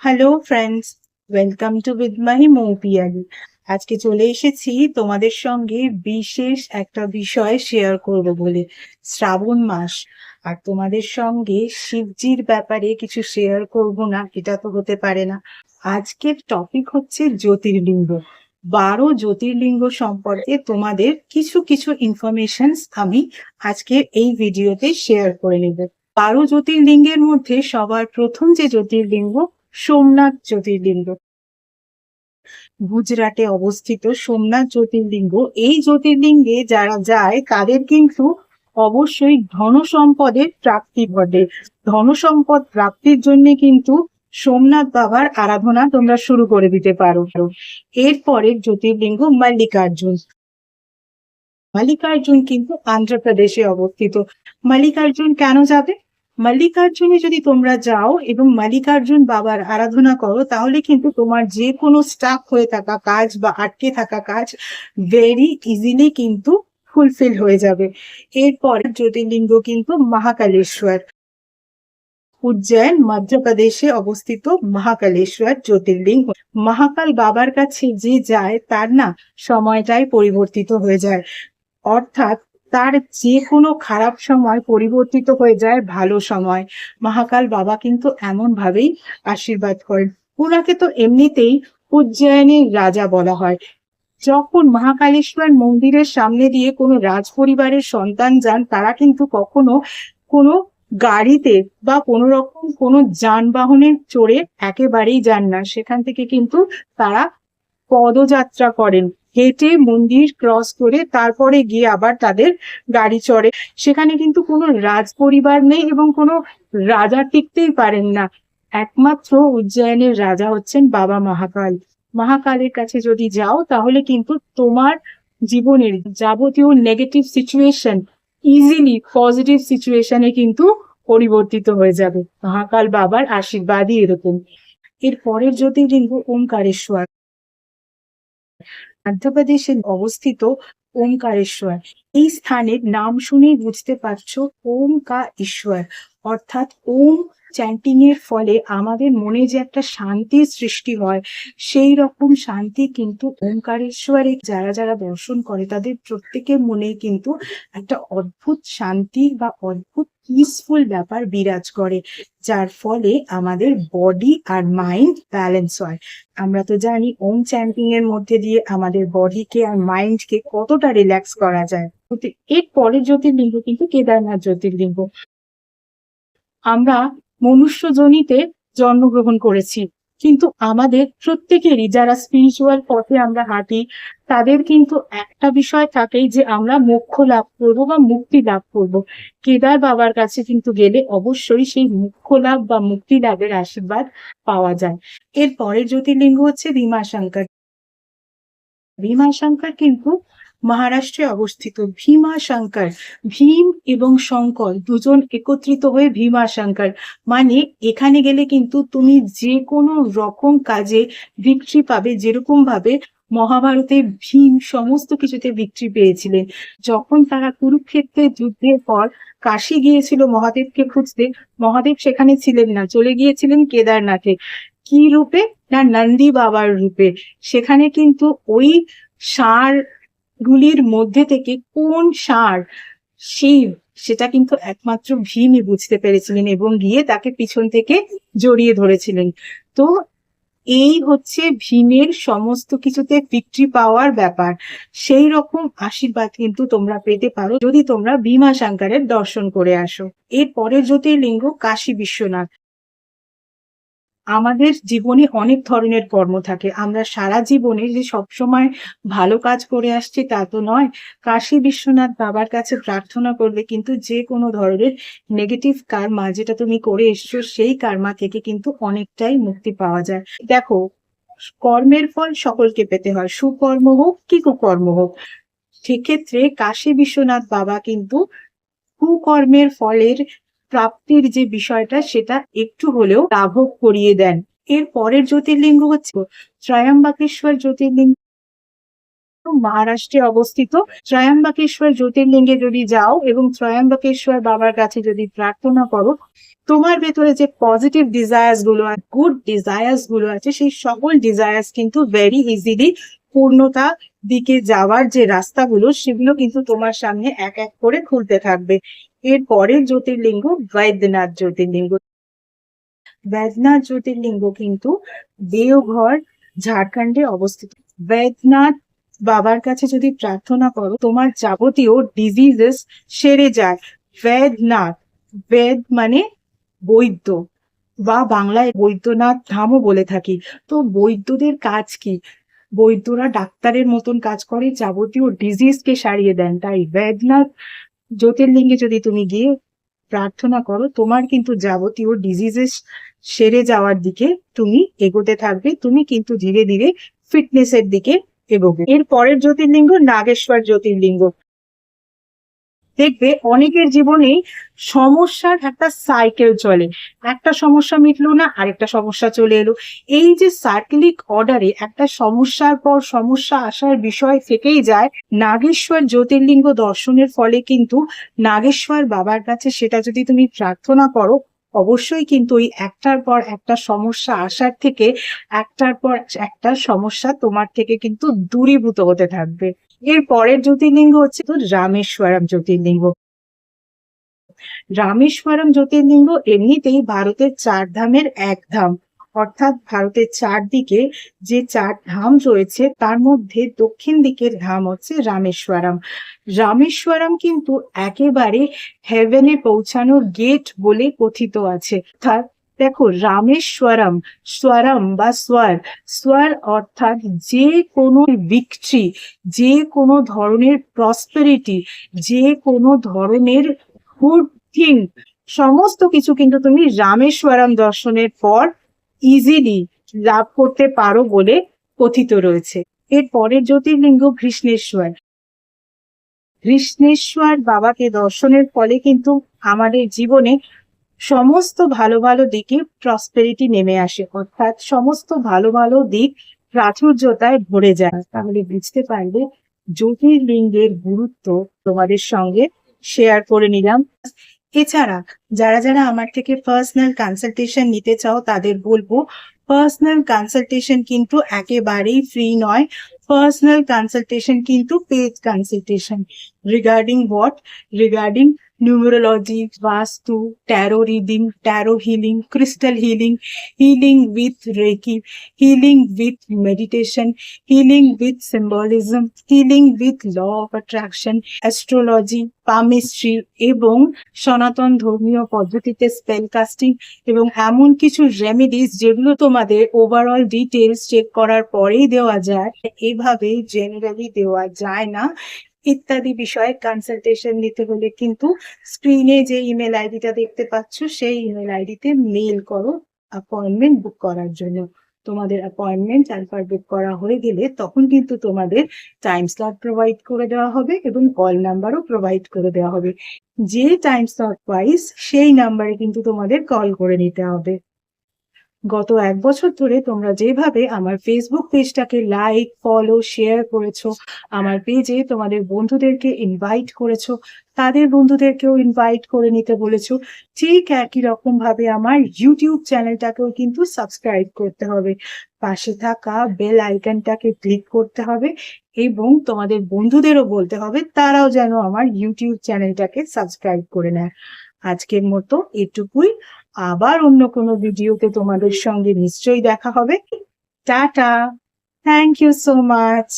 Hello friends, welcome to with Mahi Moupiyali. আজকে চলে এসেছি তোমাদের সঙ্গে বিশেষ একটা বিষয় শেয়ার করব বলে। শ্রাবণ মাস, আর তোমাদের সঙ্গে শিবজির ব্যাপারে কিছু শেয়ার করব না এটা তো হতে পারে না। আজকের টপিক হচ্ছে জ্যোতির্লিঙ্গ। 12 জ্যোতির্লিঙ্গ সম্পর্কে তোমাদের কিছু কিছু ইনফরমেশন আমি আজকে এই ভিডিওতে শেয়ার করে নেব। 12 জ্যোতির্লিঙ্গের মধ্যে সবার প্রথম যে জ্যোতির্লিঙ্গ, সোমনাথ জ্যোতির্লিঙ্গ। গুজরাটে অবস্থিত সোমনাথ জ্যোতির্লিঙ্গ। এই জ্যোতির্লিঙ্গে যারা যায় তাদের কিন্তু অবশ্যই ধন সম্পদের প্রাপ্তি ঘটে। ধন সম্পদ প্রাপ্তির জন্য কিন্তু সোমনাথ বাবার আরাধনা তোমরা শুরু করে দিতে পারো। এরপরের জ্যোতির্লিঙ্গ মল্লিকার্জুন। মল্লিকার্জুন কিন্তু অন্ধ্রপ্রদেশে অবস্থিত। মল্লিকার্জুন কেন যাবে? মল্লিকার্জুনে যদি তোমরা যাও এবং মল্লিকার্জুন বাবার আরাধনা করো, তাহলে কিন্তু তোমার যে কোনো স্টাক হয়ে থাকা কাজ বা আটকে থাকা কাজ ভেরি ইজিলি কিন্তু ফুলফিল হয়ে যাবে। এরপর জ্যোতির্লিঙ্গ কিন্তু মহাকালেশ্বর। উজ্জয়ন মধ্যপ্রদেশে অবস্থিত মহাকালেশ্বর জ্যোতির্লিঙ্গ। মহাকাল বাবার কাছে যে যায় তার না সময়টাই পরিবর্তিত হয়ে যায়, অর্থাৎ তার যে কোনো খারাপ সময় পরিবর্তিত হয়ে যায় ভালো সময়। মহাকাল বাবা কিন্তু এমন ভাবেই আশীর্বাদ করেন। ওনাকে তো এমনিতেই উজ্জয়িনীর রাজা বলা হয়। যখন মহাকালেশ্বর মন্দিরের সামনে দিয়ে কোনো রাজ পরিবারের সন্তান যান, তারা কিন্তু কখনো কোনো গাড়িতে বা কোনো রকম কোনো যানবাহনে চড়ে একেবারেই যান না। সেখান থেকে কিন্তু তারা পদযাত্রা করেন, হেঁটে মন্দির ক্রস করে তারপরে গিয়ে আবার তাদের গাড়ি চড়ে। সেখানে কিন্তু কোনো রাজ পরিবার নেই এবং কোনো রাজা টিকতেই পারেন না। একমাত্র উজ্জয়িনীর রাজা হচ্ছেন বাবা মহাকাল। মহাকালের কাছে যদি যাও তাহলে কিন্তু তোমার জীবনের যাবতীয় নেগেটিভ সিচুয়েশন ইজিলি পজিটিভ সিচুয়েশনে কিন্তু পরিবর্তিত হয়ে যাবে। মহাকাল বাবার আশীর্বাদই এরকম। এর পরের জ্যোতির্লিঙ্গ ওমকারেশ্বর। মধ্যপ্রদেশে অবস্থিত ওমকারেশ্বর। এই স্থানের নাম শুনেই বুঝতে পারছো ওম কা ঈশ্বর, অর্থাৎ ওম চ্যান্টিং এর ফলে আমাদের মনে যে একটা শান্তির সৃষ্টি হয়, সেই রকম শান্তি কিন্তু ওমকারেশ্বরে যারা যারা দর্শন করে তাদের প্রত্যেকের মনে কিন্তু একটা অদ্ভুত শান্তি বা অদ্ভুত পিসফুল ব্যাপার বিরাজ করে, যার ফলে আমাদের বডি আর মাইন্ড ব্যালেন্স হয়। আমরা তো জানি ওম চ্যান্টিং এর মধ্যে দিয়ে আমাদের বডিকে আর মাইন্ডকে কতটা রিল্যাক্স করা যায়। এর পরের জ্যোতির্লিঙ্গ কিন্তু কেদারনাথ জ্যোতির্লিঙ্গ। আমরা মনুষ্য যোনিতে জন্মগ্রহণ করেছি, কিন্তু আমাদের প্রত্যেকেরই যারা স্পিরিচুয়াল পথে আমরা হাঁটি, তাদের কিন্তু একটা বিষয় থাকেই যে আমরা মোক্ষ লাভ করবো বা মুক্তি লাভ করব। কেদার বাবার কাছে কিন্তু গেলে অবশ্যই সেই মোক্ষ লাভ বা মুক্তি লাভের আশীর্বাদ পাওয়া যায়। এর পরের জ্যোতির্লিঙ্গ হচ্ছে ভীমাশঙ্কর। ভীমাশঙ্কর কিন্তু মহারাষ্ট্রে অবস্থিত। ভীমাশঙ্কর, ভীম এবং শঙ্কর দুজন একত্রিত হয়ে ভীমাশঙ্কর, মানে এখানে গেলে কিন্তু তুমি যে কোনো রকম কাজে ভিক্টরি পাবে। যেরকম ভাবে মহাভারতে ভীম সমস্ত কিছুতে ভিক্টরি পেয়েছিলেন। যখন তারা কুরুক্ষেত্রের যুদ্ধের পর কাশী গিয়েছিল মহাদেবকে খুঁজতে, মহাদেব সেখানে ছিলেন না, চলে গিয়েছিলেন কেদারনাথে। কি রূপে? না নন্দী বাবার রূপে। সেখানে কিন্তু ওই ষাঁড় গুলির মধ্যে থেকে কোন ষাঁড় শিব, সেটা কিন্তু একমাত্র ভীমই বুঝতে পেরেছিলেন এবং গিয়ে তাকে পিছন থেকে জড়িয়ে ধরেছিলেন। তো এই হচ্ছে ভীমের সমস্ত কিছুতে ভিক্টরি পাওয়ার ব্যাপার। সেই রকম আশীর্বাদ কিন্তু তোমরা পেতে পারো যদি তোমরা ভীমাশঙ্করের দর্শন করে আসো। এর পরের জ্যোতির্লিঙ্গ কাশী বিশ্বনাথ। আমাদের জীবনে অনেক ধরনের কর্ম থাকে, আমরা সারা জীবনে যে সবসময় ভালো কাজ করে আসছি তা তো নয়। কাশী বিশ্বনাথ বাবার কাছে প্রার্থনা করলে কিন্তু যে কোনো ধরনের নেগেটিভ কার্মা যেটা তুমি করে এসছো সেই কার্মা থেকে কিন্তু অনেকটাই মুক্তি পাওয়া যায়। দেখো, কর্মের ফল সকলকে পেতে হয়, সুকর্ম হোক কি কুকর্ম হোক। সেক্ষেত্রে কাশী বিশ্বনাথ বাবা কিন্তু কুকর্মের ফলের প্রাপ্তির যে বিষয়টা সেটা একটু হলেও লাঘব করিয়ে দেন। এর পরের জ্যোতির্লিঙ্গ হচ্ছে ত্রয়ম্বকেশ্বর জ্যোতির্লিঙ্গ। মহারাষ্ট্রে অবস্থিত। ত্রয়ম্বকেশ্বর জ্যোতির্লিঙ্গে যদি যাও এবং ত্রয়ম্বকেশ্বর বাবার কাছে যদি প্রার্থনা করো, তোমার ভেতরে যে পজিটিভ ডিজায়ার্স গুলো আর গুড ডিজায়ার্স গুলো আছে, সেই সকল ডিজায়ার্স কিন্তু ভেরি ইজিলি পূর্ণতা দিকে যাওয়ার যে রাস্তাগুলো, সেগুলো কিন্তু তোমার সামনে এক এক করে খুলতে থাকবে। এর পরের জ্যোতির্লিঙ্গ বৈদ্যনাথ জ্যোতির্লিঙ্গ। বৈদ্যনাথ জ্যোতির্লিঙ্গ কিন্তু দেওঘর, ঝাড়খণ্ডে অবস্থিত। বৈদ্যনাথ বাবার কাছে যদি প্রার্থনা করো, তোমার যাবতীয় ডিজিজেস সেরে যায়। বৈদ্যনাথ, বেদ মানে বৈদ্য, বা বাংলায় বৈদ্যনাথ ধামও বলে থাকি। তো বৈদ্যদের কাজ কি? বৈদ্যরা ডাক্তারের মতন কাজ করে, যাবতীয় ডিজিজকে সারিয়ে দেন। তাই বৈদ্যনাথ জ্যোতির্লিঙ্গে যদি তুমি গিয়ে প্রার্থনা করো, তোমার কিন্তু যাবতীয় ডিজিজেস সেরে যাওয়ার দিকে তুমি এগোতে থাকবে। তুমি কিন্তু ধীরে ধীরে ফিটনেসের দিকে এগোবে। এর পরের জ্যোতির্লিঙ্গ নাগেশ্বর জ্যোতির্লিঙ্গ। দেখবে অনেকের জীবনেই সমস্যার একটা সাইকেল চলে, একটা সমস্যা মিটলো না আরেকটা সমস্যা চলে এলো। এই যে সার্কেলিক অর্ডারে একটা সমস্যার পর সমস্যা আসার বিষয় থেকেই যায়। নাগেশ্বর জ্যোতির্লিঙ্গ দর্শনের ফলে কিন্তু নাগেশ্বর বাবার কাছে সেটা যদি তুমি প্রার্থনা করো, অবশ্যই কিন্তু ওই একটার পর একটা সমস্যা আসার থেকে একটার পর একটা সমস্যা তোমার থেকে কিন্তু দূরীভূত হতে থাকবে। এর পরের জ্যোতির্লিঙ্গ হচ্ছে তো রামেশ্বরম জ্যোতির্লিঙ্গ। রামেশ্বরম জ্যোতির্লিঙ্গ এমনিতেই ভারতের 4 ধামের এক ধাম, অর্থাৎ ভারতের চারদিকে যে 4 ধাম রয়েছে তার মধ্যে দক্ষিণ দিকের ধাম হচ্ছে রামেশ্বরম। রামেশ্বরম কিন্তু একেবারে হেভেনে পৌঁছানোর গেট বলে কথিত আছে। অর্থাৎ দেখো, রামেশ্বরম, স্বরম বা স্বর অর্থাৎ যে কোনো ভিক্টরি, যে কোনো ধরনের প্রসপেরিটি, যে কোনো ধরনের গুড থিং, সমস্ত কিছু কিন্তু তুমি রামেশ্বরম দর্শনের পর ইজিলি লাভ করতে পারো বলে কথিত রয়েছে। এর পরের জ্যোতির্লিঙ্গ কৃষ্ণেশ্বর। কৃষ্ণেশ্বর বাবাকে দর্শনের ফলে কিন্তু আমাদের জীবনে সমস্ত ভালো ভালো দিকে প্রসপেরিটি নেমে আসে, অর্থাৎ সমস্ত ভালো ভালো দিক প্রাচুর্যতায় ভরে যায়। তাহলে বুঝতে পারবে জ্যোতির্লিঙ্গের গুরুত্ব তোমাদের সঙ্গে শেয়ার করে নিলাম। এছাড়া যারা যারা আমার থেকে পার্সোনাল কনসালটেশন নিতে চাও, তাদের বলবো পার্সোনাল কনসালটেশন কিন্তু একেবারেই ফ্রি নয়। পার্সোনাল কনসালটেশন কিন্তু paid consultation. Regarding what? Regarding numerology, vastu, tarot reading, tarot healing, crystal healing, healing with reiki, healing with meditation, healing with symbolism, healing with law of attraction, astrology, palmistry এবং সনাতন ধর্মীয় পদ্ধতিতে spell casting এবং এমন কিছু remedies যেগুলো তোমাদের overall details check করার পরেই দেওয়া যায়, এভাবে জেনারেলি দেওয়া যায় না। ইত্যাদি বিষয়ে কনসালটেশন নিতে হলে কিন্তু স্ক্রিনে যে ইমেল আইডিটা দেখতে পাচ্ছ, সেই ইমেল আইডিতে মেল করো অ্যাপয়েন্টমেন্ট বুক করার জন্য। তোমাদের অ্যাপয়েন্টমেন্ট একবার বুক করা হয়ে গেলে তখন কিন্তু তোমাদের টাইম স্লট প্রোভাইড করে দেওয়া হবে এবং কল নাম্বারও প্রোভাইড করে দেওয়া হবে। যে টাইম স্লট ওয়াইজ সেই নাম্বারে কিন্তু তোমাদের কল করে নিতে হবে। গত 1 বছর ধরে তোমরা যেভাবে আমার ফেসবুক পেজটাকে লাইক, ফলো, শেয়ার করেছো, আমার পেজে তোমাদের বন্ধুদেরকে ইনভাইট করেছো, তাদের বন্ধুদেরকেও ইনভাইট করে নিতে বলেছো, ঠিক একই রকম ভাবে আমার ইউটিউব চ্যানেলটাকেও কিন্তু সাবস্ক্রাইব করতে হবে। পাশে থাকা বেল আইকনটাকে ক্লিক করতে হবে এবং তোমাদের বন্ধুদেরও বলতে হবে তারাও যেন আমার ইউটিউব চ্যানেলটাকে সাবস্ক্রাইব করে নেয়। আজকের মতো এটুকুই। আবার অন্য কোনো ভিডিওতে তোমাদের সঙ্গে নিশ্চয়ই দেখা হবে। Tata, thank you so much.